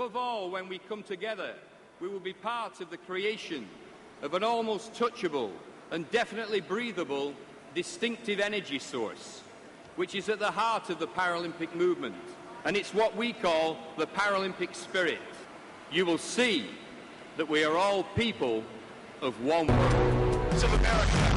above all, when we come together, we will be part of the creation of an almost touchable and definitely breathable distinctive energy source, which is at the heart of the Paralympic movement, and it's what we call the Paralympic spirit. You will see that we are all people of one world. Of America.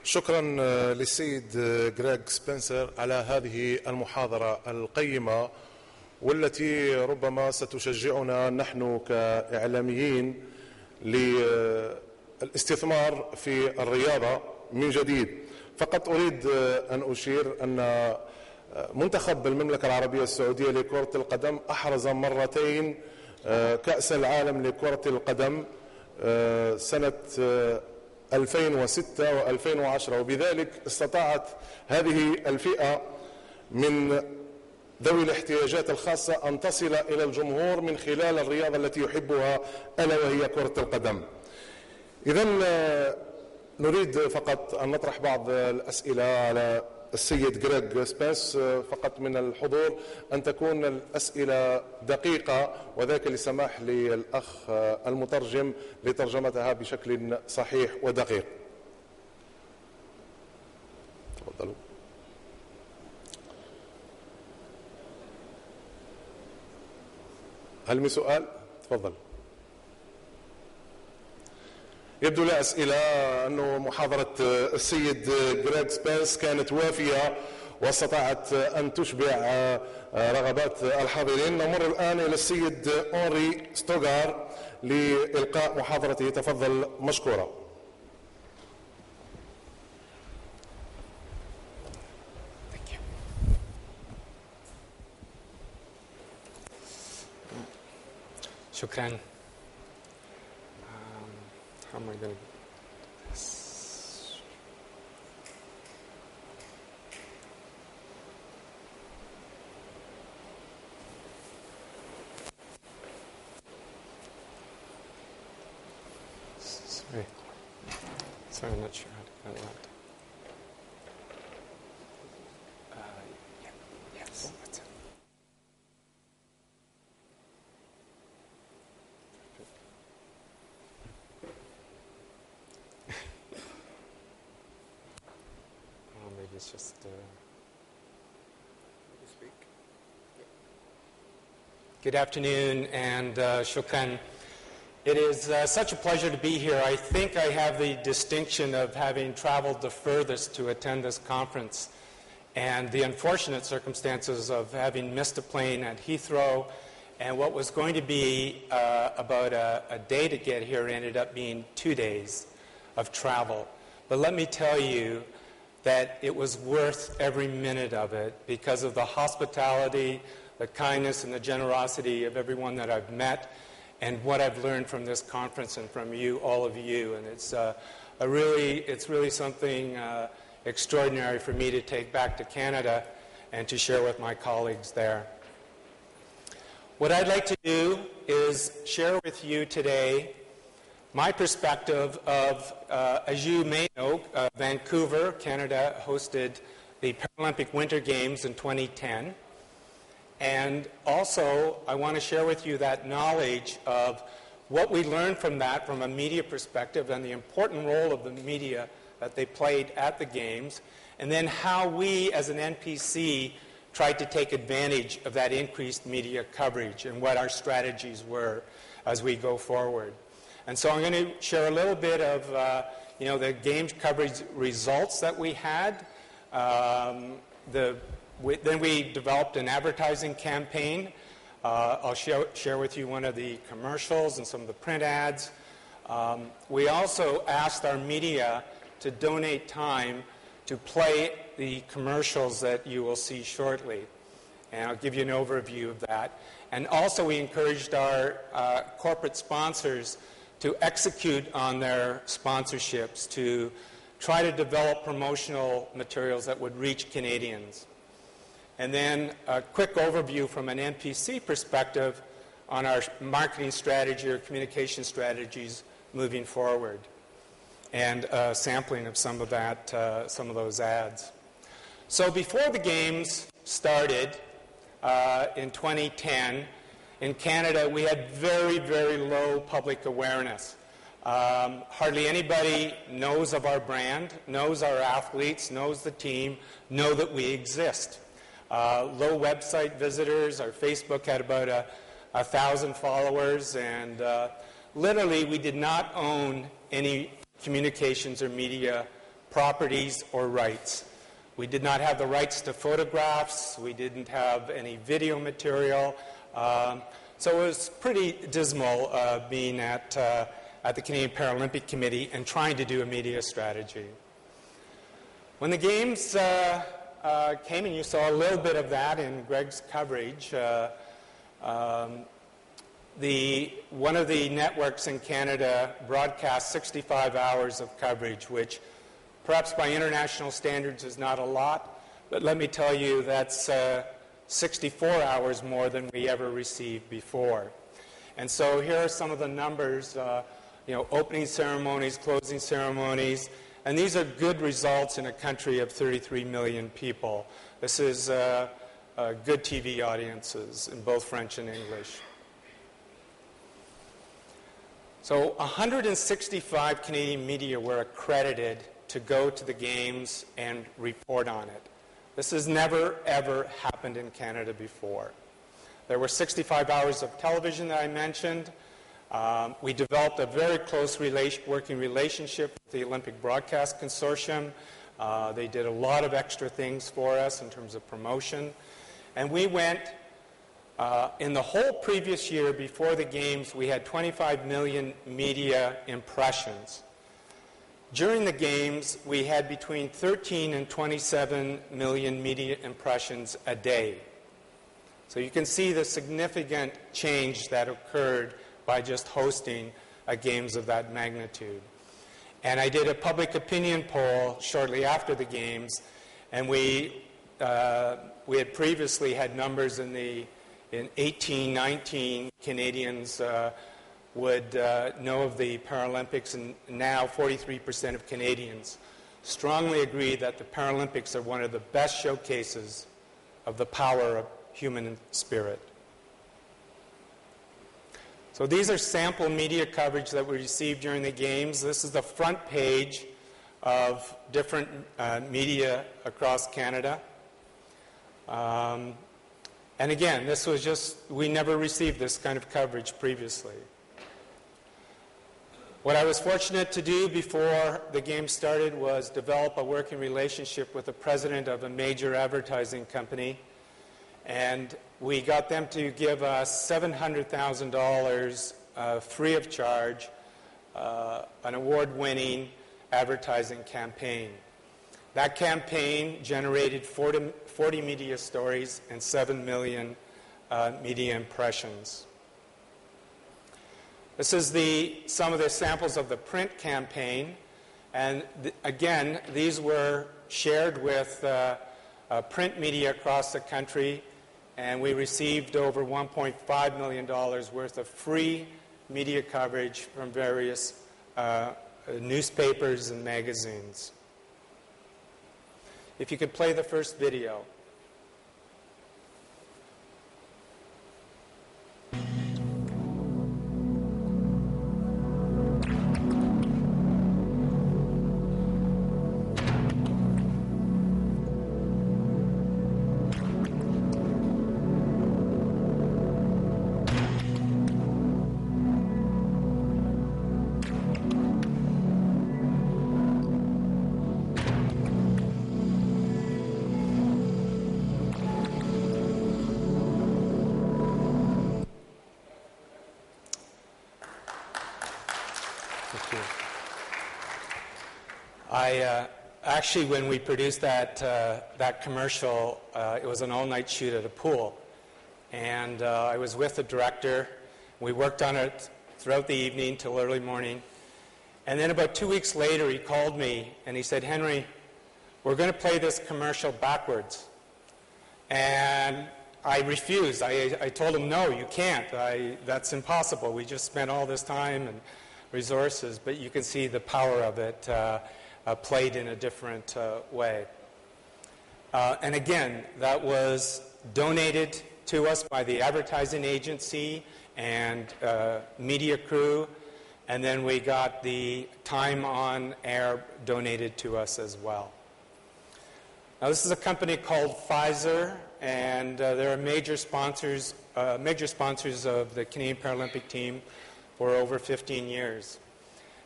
شكرا للسيد غريغ سبنسر على هذه المحاضرة القيمة، والتي ربما ستشجعنا نحن كإعلاميين للاستثمار في الرياضة من جديد. فقط أريد أن أشير أن منتخب المملكة العربية السعودية لكرة القدم أحرز مرتين كأس العالم لكرة القدم سنة 2006 و2010، وبذلك استطاعت هذه الفئة من ذوي الاحتياجات الخاصة أن تصل إلى الجمهور من خلال الرياضة التي يحبها ألا وهي كرة القدم. إذن نريد فقط أن نطرح بعض الأسئلة على السيد غريغ سبنس، فقط من الحضور أن تكون الأسئلة دقيقة، وذاك لسماح للأخ المترجم لترجمتها بشكل صحيح ودقيق. تفضلوا. هل من سؤال؟ تفضل. يبدو لا أسئلة، أنه محاضرة السيد غريغ سبنس كانت وافية واستطاعت أن تشبع رغبات الحاضرين. نمر الآن إلى السيد أونري ستوغار لإلقاء محاضرته. تفضل مشكورا. شكرا. How am I going to do this? Sorry, I'm not sure how to get it out. Yes, that's it. Good afternoon, and shukran. It is such a pleasure to be here. I think I have the distinction of having traveled the furthest to attend this conference, and the unfortunate circumstances of having missed a plane at Heathrow, and what was going to be about a day to get here ended up being 2 days of travel. But let me tell you that it was worth every minute of it because of the hospitality, the kindness, and the generosity of everyone that I've met, and what I've learned from this conference and from you, all of you. And it's really something extraordinary for me to take back to Canada and to share with my colleagues there. What I'd like to do is share with you today my perspective of, as you may know, Vancouver, Canada, hosted the Paralympic Winter Games in 2010. And also, I want to share with you that knowledge of what we learned from that from a media perspective and the important role of the media that they played at the Games, and then how we as an NPC tried to take advantage of that increased media coverage and what our strategies were as we go forward. And so I'm going to share a little bit of the Games coverage results that we had. Then we developed an advertising campaign. I'll share with you one of the commercials and some of the print ads. We also asked our media to donate time to play the commercials that you will see shortly. And I'll give you an overview of that. And also we encouraged our corporate sponsors to execute on their sponsorships, to try to develop promotional materials that would reach Canadians. And then a quick overview from an NPC perspective on our marketing strategy or communication strategies moving forward, and a sampling of some of those ads. So before the Games started in 2010, in Canada, we had very, very low public awareness. Hardly anybody knows of our brand, knows our athletes, knows the team, know that we exist. Low website visitors. Our Facebook had about 1,000 followers, and literally we did not own any communications or media properties or rights. We did not have the rights to photographs. We didn't have any video material. So it was pretty dismal being at the Canadian Paralympic Committee and trying to do a media strategy. When the Games came, and you saw a little bit of that in Greg's coverage, one of the networks in Canada broadcast 65 hours of coverage, which perhaps by international standards is not a lot, but let me tell you that's 64 hours more than we ever received before. And so here are some of the numbers, opening ceremonies, closing ceremonies, and these are good results in a country of 33 million people. This is good TV audiences in both French and English. So 165 Canadian media were accredited to go to the Games and report on it. This has never, ever happened in Canada before. There were 65 hours of television that I mentioned. We developed a very close working relationship with the Olympic Broadcast Consortium. They did a lot of extra things for us in terms of promotion. And we went, in the whole previous year before the Games, we had 25 million media impressions. During the Games, we had between 13 and 27 million media impressions a day. So you can see the significant change that occurred by just hosting a Games of that magnitude. And I did a public opinion poll shortly after the Games, and we had previously had numbers in 18, 19 Canadians would know of the Paralympics, and now 43% of Canadians strongly agree that the Paralympics are one of the best showcases of the power of human spirit. So these are sample media coverage that we received during the Games. This is the front page of different media across Canada. And again, this was we never received this kind of coverage previously. What I was fortunate to do before the game started was develop a working relationship with the president of a major advertising company, and we got them to give us $700,000 free of charge, an award-winning advertising campaign. That campaign generated 40 media stories and 7 million media impressions. This is some of the samples of the print campaign, and again, these were shared with print media across the country, and we received over $1.5 million worth of free media coverage from various newspapers and magazines. If you could play the first video. Actually, when we produced that commercial, it was an all-night shoot at a pool. And I was with the director. We worked on it throughout the evening till early morning. And then about 2 weeks later, he called me and he said, "Henry, we're going to play this commercial backwards." And I refused. I told him, "No, you can't. That's impossible. We just spent all this time and resources." But you can see the power of it played in a different way. And again, that was donated to us by the advertising agency and media crew, and then we got the time on air donated to us as well. Now, this is a company called Pfizer, and they're major sponsors of the Canadian Paralympic team for over 15 years.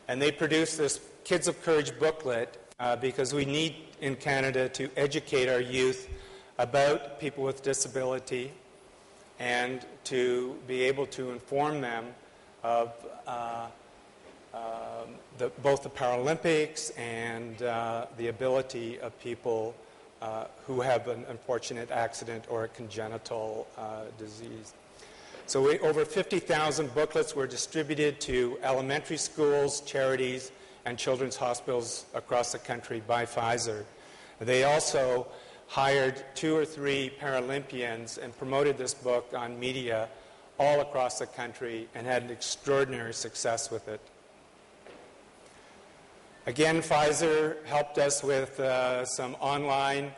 And they produce this Kids of Courage booklet because we need in Canada to educate our youth about people with disability and to be able to inform them of both the Paralympics and the ability of people who have an unfortunate accident or a congenital disease. So over 50,000 booklets were distributed to elementary schools, charities, and children's hospitals across the country by Pfizer. They also hired 2 or 3 Paralympians and promoted this book on media all across the country and had an extraordinary success with it. Again, Pfizer helped us with some online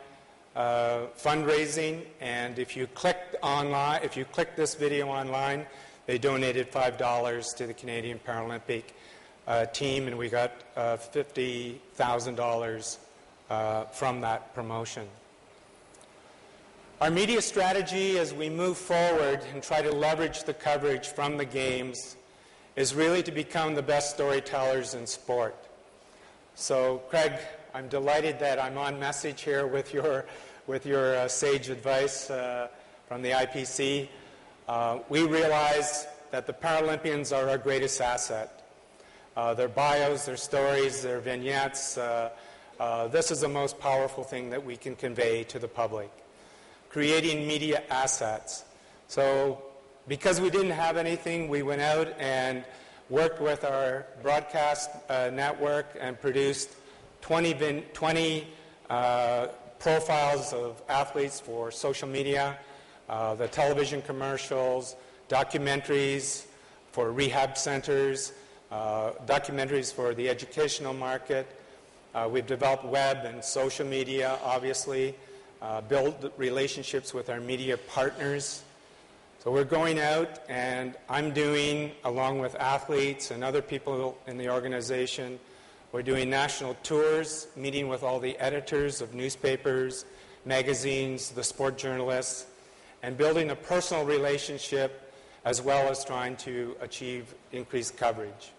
fundraising, and if you click this video online, they donated $5 to the Canadian Paralympic team, and we got $50,000 from that promotion. Our media strategy as we move forward and try to leverage the coverage from the games is really to become the best storytellers in sport. So, Craig, I'm delighted that I'm on message here with your sage advice from the IPC. We realize that the Paralympians are our greatest asset. Their bios, their stories, their vignettes, this is the most powerful thing that we can convey to the public. Creating media assets. So because we didn't have anything, we went out and worked with our broadcast network and produced 20 profiles of athletes for social media, the television commercials, documentaries for rehab centers, documentaries for the educational market. We've developed web and social media, obviously, build relationships with our media partners. So we're going out, and I'm doing, along with athletes and other people in the organization, we're doing national tours, meeting with all the editors of newspapers, magazines, the sport journalists, and building a personal relationship as well as trying to achieve increased coverage.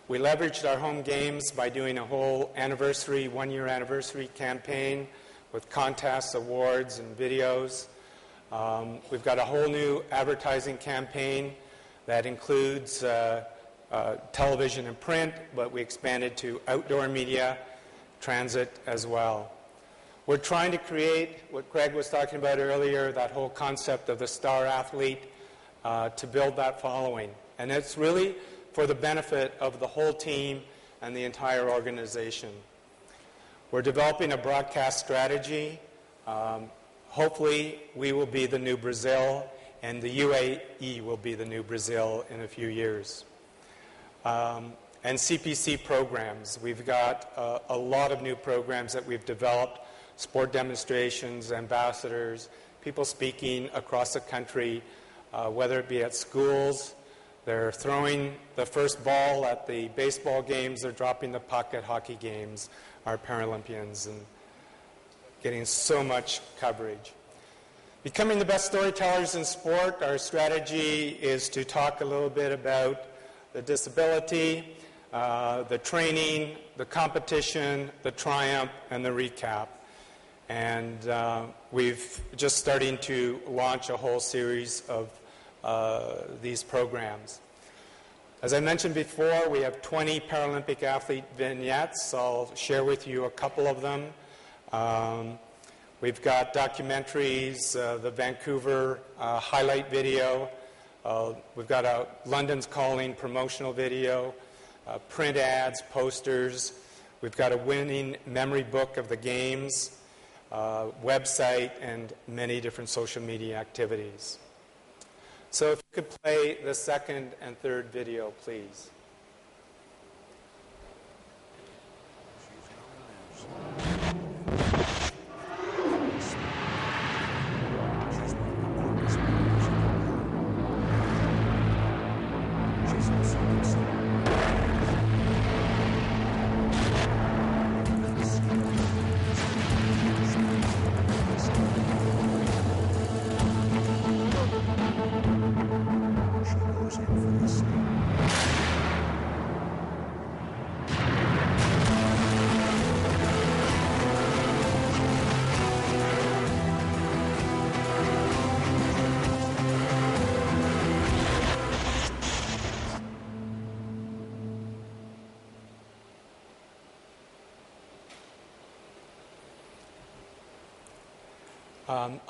We leveraged our home games by doing a whole one-year anniversary campaign with contests, awards, and videos. We've got a whole new advertising campaign that includes television and print, but we expanded to outdoor media, transit as well. We're trying to create what Greg was talking about earlier, that whole concept of the star athlete, to build that following. And it's really for the benefit of the whole team and the entire organization. We're developing a broadcast strategy. Hopefully, we will be the new Brazil, and the UAE will be the new Brazil in a few years. And CPC programs. We've got a lot of new programs that we've developed, sport demonstrations, ambassadors, people speaking across the country, whether it be at schools. They're throwing the first ball at the baseball games, they're dropping the puck at hockey games, our Paralympians, and getting so much coverage. Becoming the best storytellers in sport, our strategy is to talk a little bit about the disability, the training, the competition, the triumph, and the recap. And we've just starting to launch a whole series of these programs. As I mentioned before, we have 20 Paralympic athlete vignettes. I'll share with you a couple of them. We've got documentaries, the Vancouver highlight video. We've got a London's Calling promotional video, print ads, posters. We've got a winning memory book of the games, website, and many different social media activities. So if you could play the second and third video, please.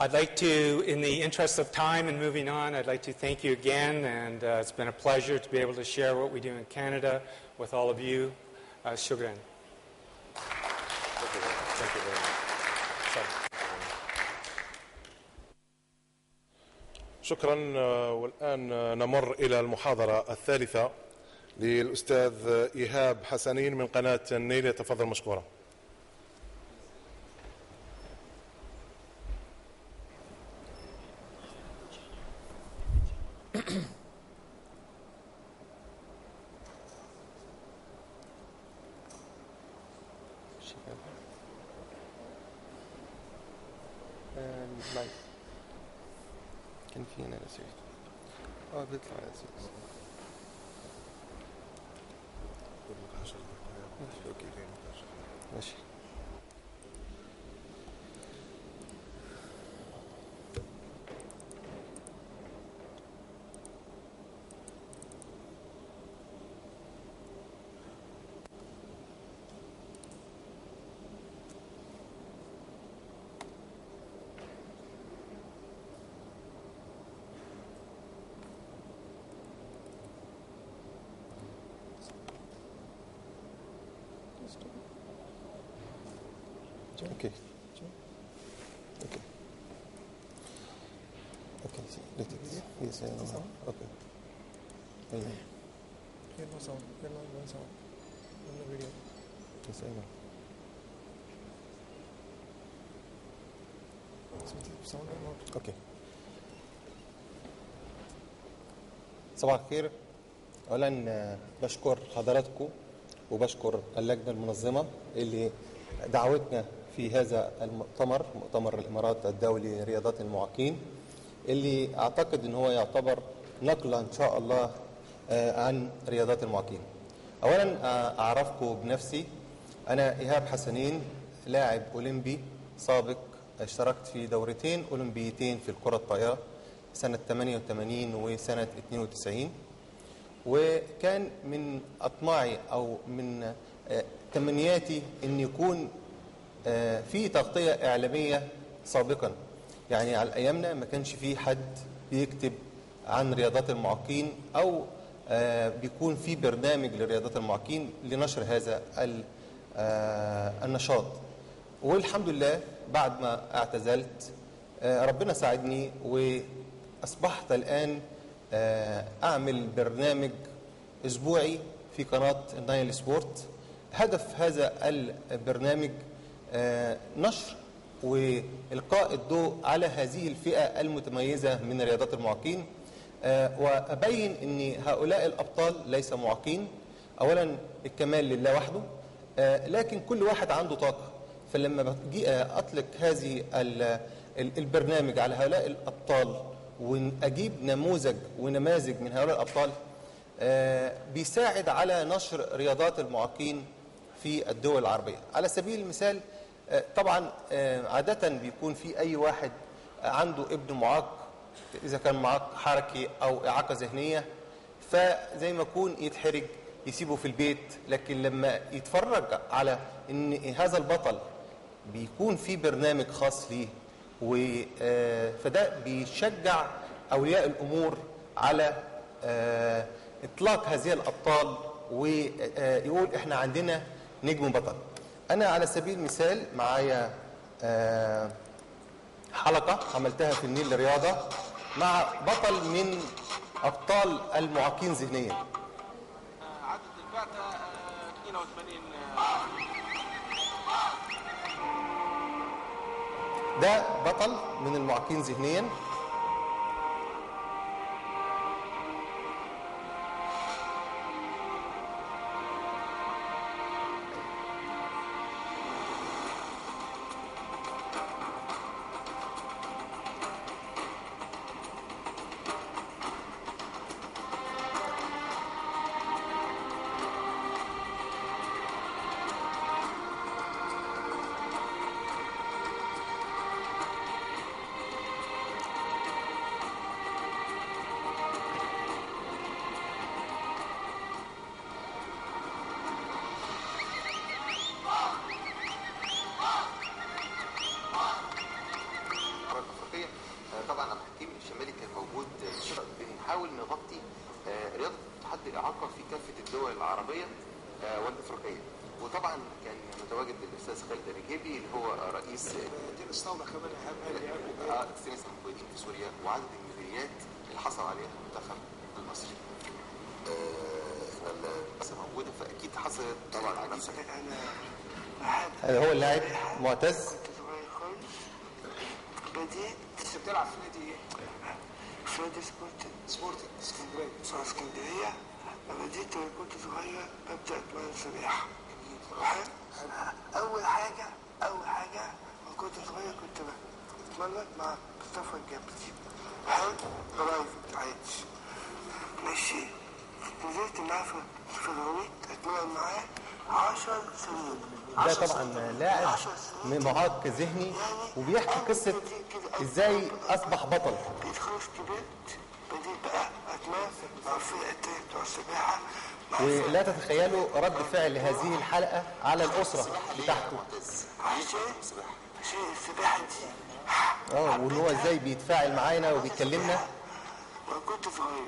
I'd like to, in the interest of time and moving on, I'd like to thank you again, and it's been a pleasure to be able to share what we do in Canada with all of you. Shukran. Thank you very much. شكرا. والآن نمر إلى المحاضرة الثالثة للأستاذ إيهاب حسنين من قناة النيل. يتفضل مشكورا. كان في هنا نسيت بيطلع نسيت ماشي. Okay. Okay. Okay. Let it. Yes, I know. Okay. Here no sound. Here no sound. On the video. Yes, I know. Sound or not? Okay. صباح الخير. أولا بشكر حضراتكم وبشكر اللجنة المنظمة اللي دعوتنا في هذا المؤتمر، مؤتمر الإمارات الدولي لرياضة المعاقين. اللي أعتقد أن هو يعتبر نقلة إن شاء الله عن رياضات المعاقين. أولا أعرفكم بنفسي، أنا إيهاب حسنين، لاعب أولمبي سابق، اشتركت في دورتين أولمبيتين في الكرة الطائرة سنة 88 وسنة 92، وكان من أطماعي أو من تمنياتي أن يكون في تغطية إعلامية سابقا. يعني على أيامنا ما كانش في حد بيكتب عن رياضات المعاقين أو بيكون في برنامج لرياضات المعاقين لنشر هذا النشاط. والحمد لله بعد ما اعتزلت ربنا ساعدني وأصبحت الآن أعمل برنامج أسبوعي في قناة النايل سبورت. هدف هذا البرنامج نشر وإلقاء الضوء على هذه الفئة المتميزة من رياضات المعاقين، وأبين أن هؤلاء الأبطال ليس معاقين. أولا الكمال لله وحده، لكن كل واحد عنده طاقة. فلما بجي أطلق هذه البرنامج على هؤلاء الأبطال وأجيب نموذج ونماذج من هؤلاء الأبطال، بيساعد على نشر رياضات المعاقين في الدول العربية. على سبيل المثال طبعا عادة بيكون في أي واحد عنده ابن معاق، إذا كان معاق حركي أو إعاقة ذهنية، فزي ما يكون يتحرج يسيبه في البيت. لكن لما يتفرج على إن هذا البطل بيكون في برنامج خاص ليه، فده بيشجع أولياء الأمور على إطلاق هذه الأبطال ويقول إحنا عندنا نجم بطل. أنا على سبيل المثال معايا حلقة عملتها في النيل لرياضة مع بطل من أبطال المعاقين ذهنيا. عدد البعثة 82. ده بطل من المعاقين ذهنيا. بنحاول نغطي رياضة التحدي الإعاقة في كافة الدول العربية والإفريقية. وطبعا كان متواجد الأستاذ خالد الرجيبي اللي هو رئيس الثورة كمان السينس المقيدين في سوريا، وعدد الميداليات اللي حصل عليها المنتخب المصري. بس موجودة فأكيد حصلت طبعا على نفسك. هذا هو اللاعب معتز. بديت بتلعب في نادي ايه؟ في نادي سبورتنج اسكندرية. بديت وانا كنت صغير ببدأ اتمرن سباحة. أول حاجة وانا كنت صغير كنت بتمرن مع مصطفى الجبلي. برايفت عادي. ماشي. نزلت معاه في الغويط اتمرن معاه 10 سنين. ده طبعا لاعب معاق ذهني وبيحكي قصة ازاي اصبح بطل. بديت خلاص كبرت، بديت بقى اتمرن مع الفرقة التانية بتوع السباحة. ولا تتخيلوا رد فعل هذه الحلقة على الأسرة بتاعته. عشان السباحة دي وان هو ازاي بيتفاعل معانا وبيكلمنا. وانا كنت صغير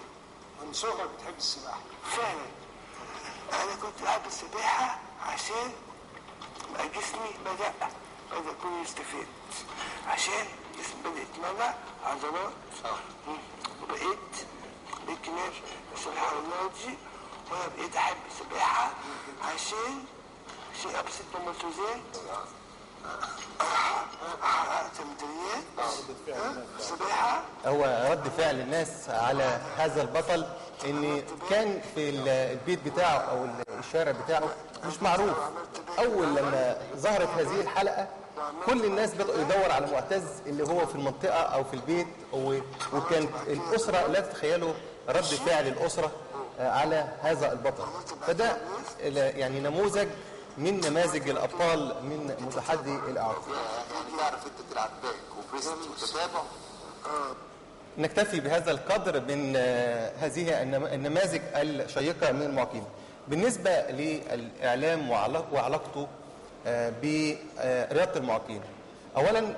من صغرك بتحب السباحة؟ فعلا انا كنت بحب السباحة عشان جسمي بدأ يكون يستفيد، عشان جسمي بدأ يتملى عضلات وبقيت كمان السباحة والنادي. وانا بقيت احب السباحة عشان ابسط ممتازات حققت ميداليات السباحة. هو رد فعل الناس على هذا البطل ان كان في البيت بتاعه او الشارع بتاعه مش معروف. أول لما ظهرت هذه الحلقة كل الناس بدأوا يدور على معتز اللي هو في المنطقة أو في البيت، وكانت الأسرة لا تتخيلوا رد فعل الأسرة على هذا البطل. فده يعني نموذج من نماذج الأبطال من متحدي الإعاقة. يعني تعرف أنت تلعب باك وبريست وتتابع. نكتفي بهذا القدر من هذه النماذج الشيقة من المعاقين. بالنسبة للإعلام وعلاقته برياضة المعاقين، أولا